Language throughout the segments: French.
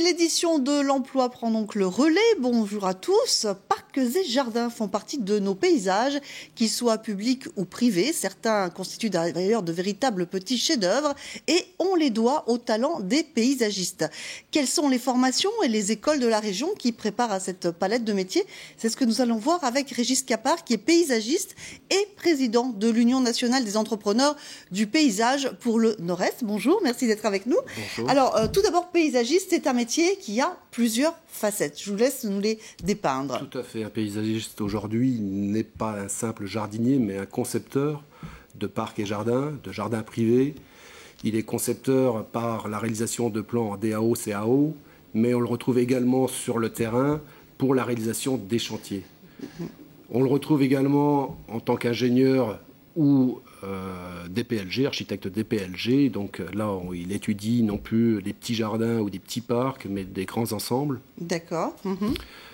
l'édition de l'emploi prend donc le relais. Bonjour à tous. Parcs et jardins font partie de nos paysages, qu'ils soient publics ou privés. Certains constituent d'ailleurs de véritables petits chefs-d'œuvre et on les doit au talent des paysagistes. Quelles sont les formations et les écoles de la région qui préparent à cette palette de métiers? C'est ce que nous allons voir avec Régis Capard, qui est paysagiste et président de l'Union nationale des entrepreneurs du paysage pour le Nord-Est. Bonjour, merci d'être avec nous. Bonjour. Alors, tout d'abord, paysagiste, c'est un métier qui a plusieurs facettes. Je vous laisse nous les dépeindre. Tout à fait. Un paysagiste aujourd'hui n'est pas un simple jardinier, mais un concepteur de parcs et jardins, de jardins privés. Il est concepteur par la réalisation de plans en DAO, CAO, mais on le retrouve également sur le terrain pour la réalisation des chantiers. On le retrouve également en tant qu'ingénieur ou DPLG, architecte DPLG. Donc là, il étudie non plus des petits jardins ou des petits parcs, mais des grands ensembles. D'accord.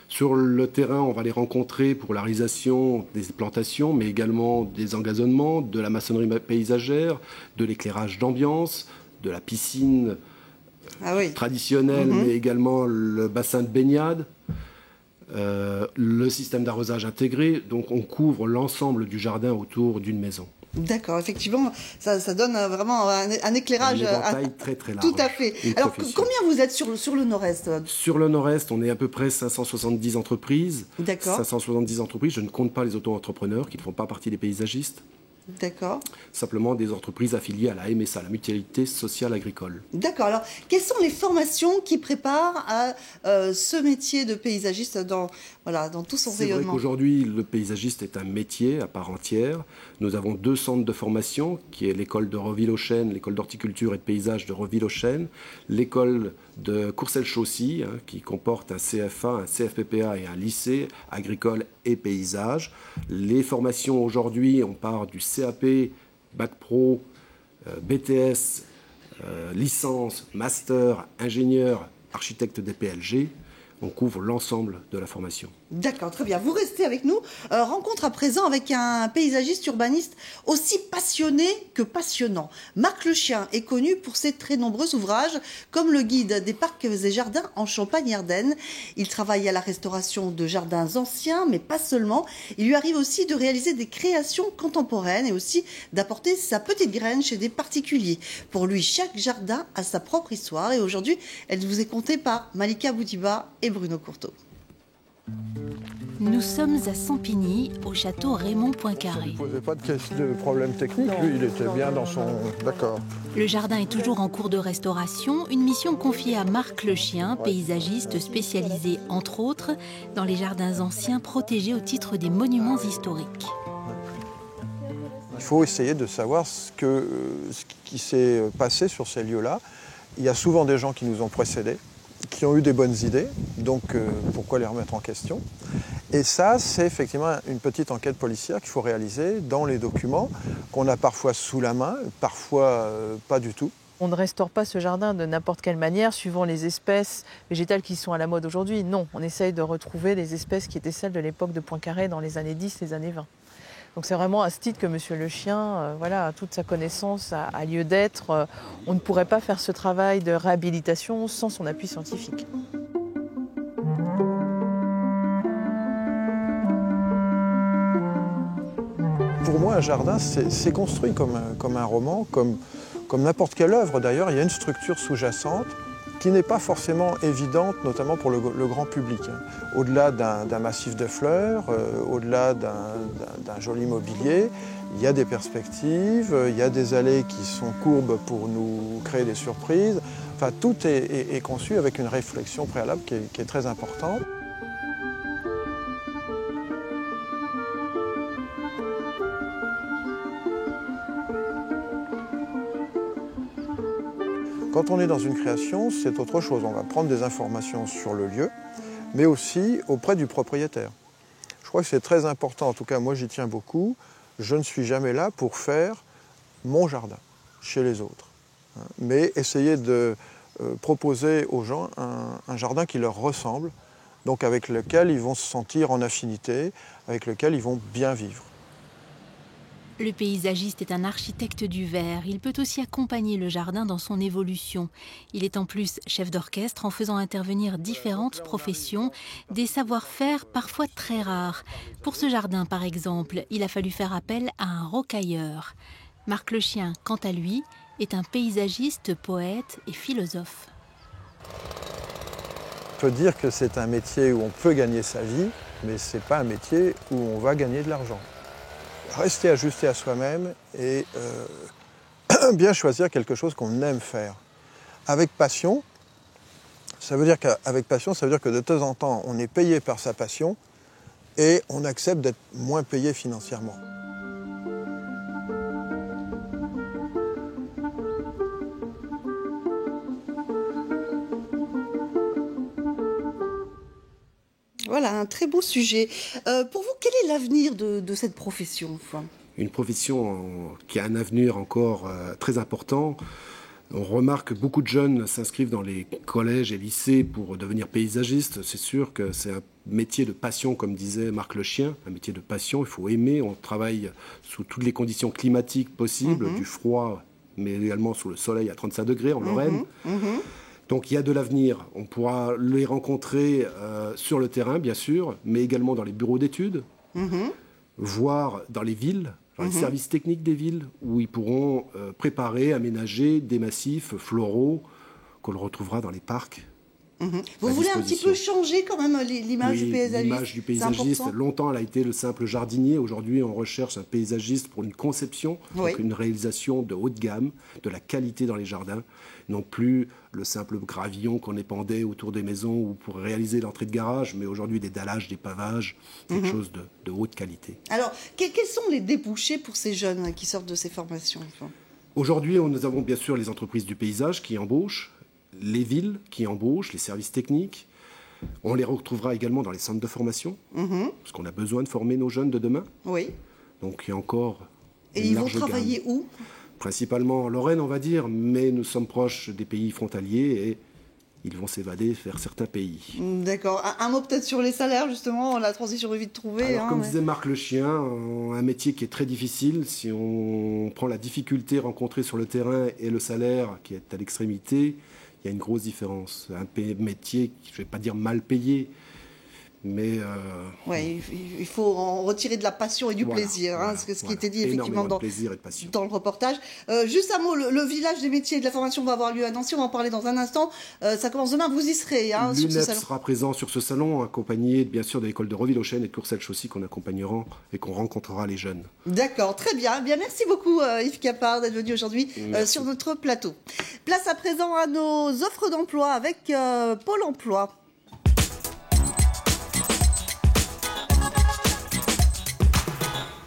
Sur le terrain, on va les rencontrer pour la réalisation des plantations, mais également des engazonnements, de la maçonnerie paysagère, de l'éclairage d'ambiance, de la piscine traditionnelle, mais également le bassin de baignade, le système d'arrosage intégré. Donc on couvre l'ensemble du jardin autour d'une maison. D'accord, effectivement, ça donne vraiment un éclairage. Un éventail très très large. Tout à fait. Alors, combien vous êtes sur le Nord-Est? Sur le Nord-Est, on est à peu près 570 entreprises. D'accord. 570 entreprises, je ne compte pas les auto-entrepreneurs qui ne font pas partie des paysagistes. D'accord. Simplement des entreprises affiliées à la MSA, la Mutualité Sociale Agricole. D'accord. Alors, quelles sont les formations qui préparent à ce métier de paysagiste dans tout son rayonnement? C'est vrai qu'aujourd'hui, le paysagiste est un métier à part entière. Nous avons 2 centres de formation, qui est l'école de Reville-aux-Chênes, l'école d'horticulture et de paysage de Reville-aux-Chênes, l'école de Courcelles-Chaussy, qui comporte un CFA, un CFPPA et un lycée agricole et paysage. Les formations aujourd'hui, on part du CAP, Bac Pro, BTS, licence, master, ingénieur, architecte DPLG. On couvre l'ensemble de la formation. D'accord, très bien. Vous restez avec nous. Rencontre à présent avec un paysagiste urbaniste aussi passionné que passionnant. Marc Lechien est connu pour ses très nombreux ouvrages, comme le guide des parcs et jardins en Champagne-Ardenne. Il travaille à la restauration de jardins anciens, mais pas seulement. Il lui arrive aussi de réaliser des créations contemporaines et aussi d'apporter sa petite graine chez des particuliers. Pour lui, chaque jardin a sa propre histoire et aujourd'hui, elle vous est contée par Malika Boudiba et Bruno Courteau. Nous sommes à Sampigny, au château Raymond Poincaré. Il ne posait pas de problème technique, lui, il était bien dans son... D'accord. Le jardin est toujours en cours de restauration, une mission confiée à Marc Lechien, paysagiste spécialisé, entre autres, dans les jardins anciens protégés au titre des monuments historiques. Il faut essayer de savoir ce qui s'est passé sur ces lieux-là. Il y a souvent des gens qui nous ont précédés, qui ont eu des bonnes idées, donc pourquoi les remettre en question? Et ça, c'est effectivement une petite enquête policière qu'il faut réaliser dans les documents qu'on a parfois sous la main, parfois pas du tout. On ne restaure pas ce jardin de n'importe quelle manière, suivant les espèces végétales qui sont à la mode aujourd'hui. Non, on essaye de retrouver les espèces qui étaient celles de l'époque de Poincaré dans les années 10, les années 20. Donc c'est vraiment à ce titre que M. Lechien, toute sa connaissance a lieu d'être. On ne pourrait pas faire ce travail de réhabilitation sans son appui scientifique. Pour moi, un jardin, c'est construit comme un roman, comme n'importe quelle œuvre d'ailleurs. Il y a une structure sous-jacente qui n'est pas forcément évidente, notamment pour le grand public. Au-delà d'un massif de fleurs, au-delà d'un joli mobilier, il y a des perspectives, il y a des allées qui sont courbes pour nous créer des surprises. Enfin, tout est conçu avec une réflexion préalable qui est très importante. Quand on est dans une création, c'est autre chose. On va prendre des informations sur le lieu, mais aussi auprès du propriétaire. Je crois que c'est très important, en tout cas moi j'y tiens beaucoup. Je ne suis jamais là pour faire mon jardin chez les autres, mais essayer de proposer aux gens un jardin qui leur ressemble, donc avec lequel ils vont se sentir en affinité, avec lequel ils vont bien vivre. Le paysagiste est un architecte du verre. Il peut aussi accompagner le jardin dans son évolution. Il est en plus chef d'orchestre en faisant intervenir différentes professions, des savoir-faire parfois très rares. Pour ce jardin, par exemple, il a fallu faire appel à un rocailleur. Marc Lechien, quant à lui, est un paysagiste, poète et philosophe. On peut dire que c'est un métier où on peut gagner sa vie, mais ce n'est pas un métier où on va gagner de l'argent. Rester ajusté à soi-même et bien choisir quelque chose qu'on aime faire. Avec passion, ça veut dire que de temps en temps, on est payé par sa passion et on accepte d'être moins payé financièrement. Voilà, un très beau sujet. Pour vous, quel est l'avenir de cette profession ? Une profession qui a un avenir encore très important. On remarque que beaucoup de jeunes s'inscrivent dans les collèges et lycées pour devenir paysagistes. C'est sûr que c'est un métier de passion, comme disait Marc Lechien, un métier de passion. Il faut aimer. On travaille sous toutes les conditions climatiques possibles, du froid, mais également sous le soleil à 35 degrés en Lorraine. Donc il y a de l'avenir. On pourra les rencontrer sur le terrain, bien sûr, mais également dans les bureaux d'études, voire dans les villes, dans les services techniques des villes, où ils pourront préparer, aménager des massifs floraux qu'on retrouvera dans les parcs. Vous voulez un petit peu changer quand même l'image du paysagiste ? L'image du paysagiste, longtemps elle a été le simple jardinier. Aujourd'hui on recherche un paysagiste pour une conception, donc une réalisation de haute gamme, de la qualité dans les jardins, non plus le simple gravillon qu'on épandait autour des maisons ou pour réaliser l'entrée de garage, mais aujourd'hui des dallages, des pavages, quelque chose de haute qualité. Alors quels sont les débouchés pour ces jeunes qui sortent de ces formations ? Aujourd'hui nous avons bien sûr les entreprises du paysage qui embauchent, les villes qui embauchent, les services techniques. On les retrouvera également dans les centres de formation, parce qu'on a besoin de former nos jeunes de demain. Oui. Donc il y a encore une large gamme. Et ils vont travailler où ? Principalement en Lorraine, on va dire, mais nous sommes proches des pays frontaliers et ils vont s'évader vers certains pays. D'accord. Un mot peut-être sur les salaires, justement, la transition est vite trouvée. Alors, comme disait Marc Lechien, un métier qui est très difficile. Si on prend la difficulté rencontrée sur le terrain et le salaire qui est à l'extrémité, il y a une grosse différence. Un métier, je ne vais pas dire mal payé, mais... Oui, il faut en retirer de la passion et du plaisir, ce qui était dit effectivement dans le reportage. Juste un mot, le village des métiers et de la formation va avoir lieu à Nancy, on va en parler dans un instant. Ça commence demain, vous y serez sur ce salon. sera présent sur ce salon, accompagné bien sûr de l'école de Reville-aux-Chênes et de Courcelles-Chaussy qu'on accompagnera et qu'on rencontrera les jeunes. D'accord, très bien. Merci beaucoup Yves Capard d'être venu aujourd'hui sur notre plateau. Place à présent à nos offres d'emploi avec Pôle emploi.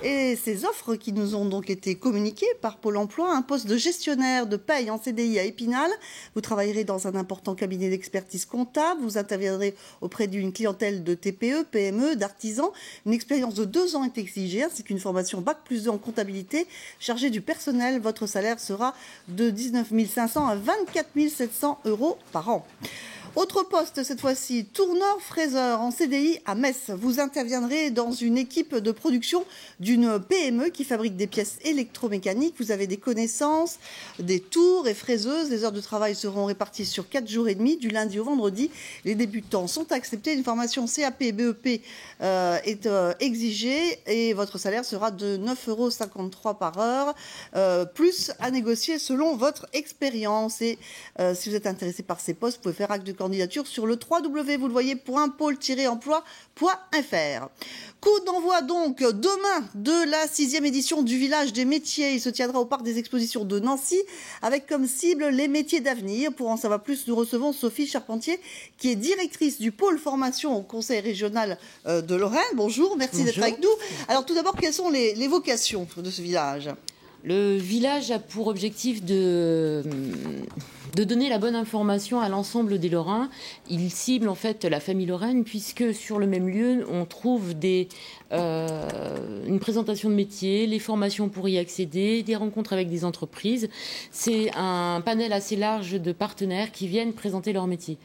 Et ces offres qui nous ont donc été communiquées par Pôle emploi, un poste de gestionnaire de paye en CDI à Épinal. Vous travaillerez dans un important cabinet d'expertise comptable. Vous interviendrez auprès d'une clientèle de TPE, PME, d'artisans. Une expérience de 2 ans est exigée, ainsi qu'une formation Bac+2 en comptabilité. Chargé du personnel, votre salaire sera de 19 500 à 24 700 € par an. Autre poste, cette fois-ci, tourneur-fraiseur en CDI à Metz. Vous interviendrez dans une équipe de production d'une PME qui fabrique des pièces électromécaniques. Vous avez des connaissances, des tours et fraiseuses. Les heures de travail seront réparties sur 4 jours et demi, du lundi au vendredi. Les débutants sont acceptés. Une formation CAP, BEP est exigée et votre salaire sera de 9,53 € par heure, plus à négocier selon votre expérience. Et si vous êtes intéressé par ces postes, vous pouvez faire acte de candidature sur le www.pôle-emploi.fr. Coup d'envoi donc demain de la 6e édition du Village des métiers. Il se tiendra au Parc des Expositions de Nancy avec comme cible les métiers d'avenir. Pour en savoir plus, nous recevons Sophie Charpentier qui est directrice du pôle formation au Conseil régional de Lorraine. Bonjour, merci d'être avec nous. Alors tout d'abord, quelles sont les vocations de ce village ? Le village a pour objectif de donner la bonne information à l'ensemble des Lorrains. Il cible en fait la famille lorraine puisque sur le même lieu, on trouve une présentation de métiers, les formations pour y accéder, des rencontres avec des entreprises. C'est un panel assez large de partenaires qui viennent présenter leur métier.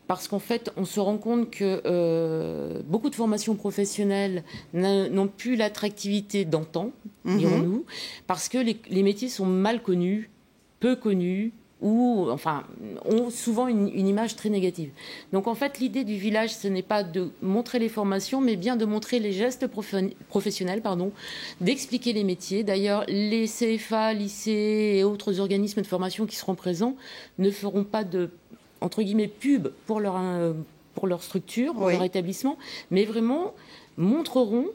parce qu'en fait, on se rend compte que beaucoup de formations professionnelles n'ont plus l'attractivité d'antan, dirons-nous, parce que les métiers sont mal connus, peu connus, ou enfin, ont souvent une image très négative. Donc en fait, l'idée du village, ce n'est pas de montrer les formations, mais bien de montrer les gestes professionnels, d'expliquer les métiers. D'ailleurs, les CFA, lycées et autres organismes de formation qui seront présents ne feront pas de, entre guillemets, pub pour leur structure, pour leur établissement, mais vraiment montreront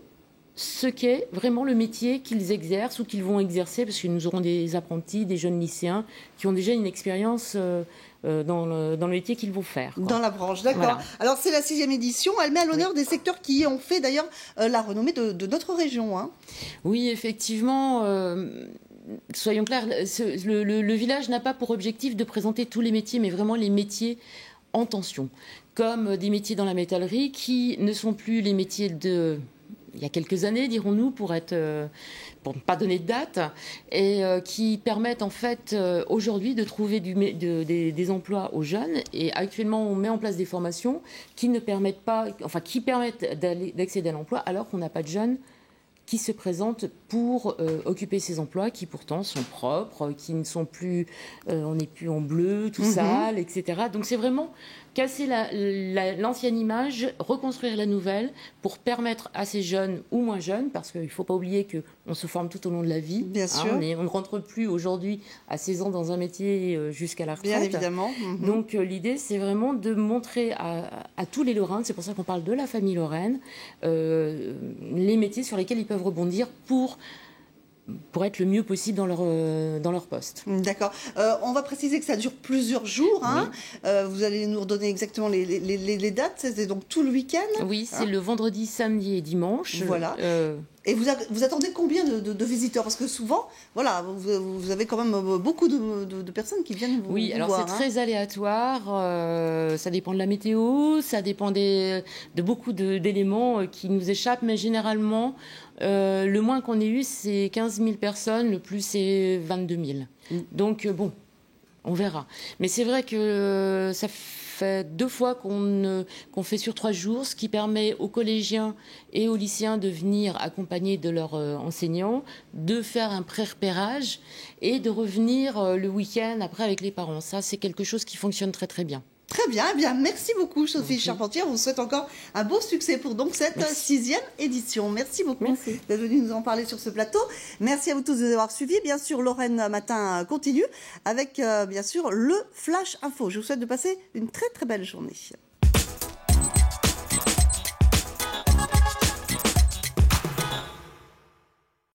ce qu'est vraiment le métier qu'ils exercent ou qu'ils vont exercer, parce que nous aurons des apprentis, des jeunes lycéens qui ont déjà une expérience dans le métier qu'ils vont faire. Dans la branche, d'accord. Voilà. Alors c'est la 6e édition, elle met à l'honneur des secteurs qui ont fait d'ailleurs la renommée de notre région. Hein. Oui, effectivement. Soyons clairs, le village n'a pas pour objectif de présenter tous les métiers, mais vraiment les métiers en tension, comme des métiers dans la métallerie qui ne sont plus les métiers il y a quelques années, dirons-nous, pour ne pas donner de date, et qui permettent en fait aujourd'hui de trouver des emplois aux jeunes. Et actuellement, on met en place des formations qui permettent d'accéder à l'emploi alors qu'on n'a pas de jeunes qui se présentent pour occuper ces emplois qui pourtant sont propres, qui ne sont plus, on n'est plus en bleu, tout sale, etc. Donc c'est vraiment casser l'ancienne image, reconstruire la nouvelle pour permettre à ces jeunes ou moins jeunes, parce qu'il ne faut pas oublier qu'on se forme tout au long de la vie. Bien sûr. On ne rentre plus aujourd'hui à 16 ans dans un métier jusqu'à la retraite. Bien évidemment. Donc l'idée, c'est vraiment de montrer à tous les Lorrains, c'est pour ça qu'on parle de la famille lorraine, les métiers sur lesquels ils peuvent rebondir pour être le mieux possible dans leur poste. D'accord. On va préciser que ça dure plusieurs jours. Hein. Oui. Vous allez nous redonner exactement les dates. C'est donc tout le week-end. Oui, c'est le vendredi, samedi et dimanche. Voilà. Et vous attendez combien de visiteurs? Parce que souvent, voilà, vous avez quand même beaucoup de personnes qui viennent vous voir. Oui, alors c'est très aléatoire. Ça dépend de la météo, ça dépend de beaucoup d'éléments qui nous échappent. Mais généralement, le moins qu'on ait eu, c'est 15 000 personnes. Le plus, c'est 22 000. Donc, bon, on verra. Mais c'est vrai que ça fait 2 fois qu'on fait sur 3 jours, ce qui permet aux collégiens et aux lycéens de venir accompagnés de leurs enseignants, de faire un pré-repérage et de revenir le week-end après avec les parents. Ça, c'est quelque chose qui fonctionne très très bien. Très bien, eh bien, merci beaucoup Sophie Charpentier. On vous souhaite encore un beau succès pour donc cette 6e édition. Merci beaucoup d'être venue nous en parler sur ce plateau. Merci à vous tous de nous avoir suivis. Bien sûr, Lorraine Matin continue avec bien sûr le Flash Info. Je vous souhaite de passer une très très belle journée.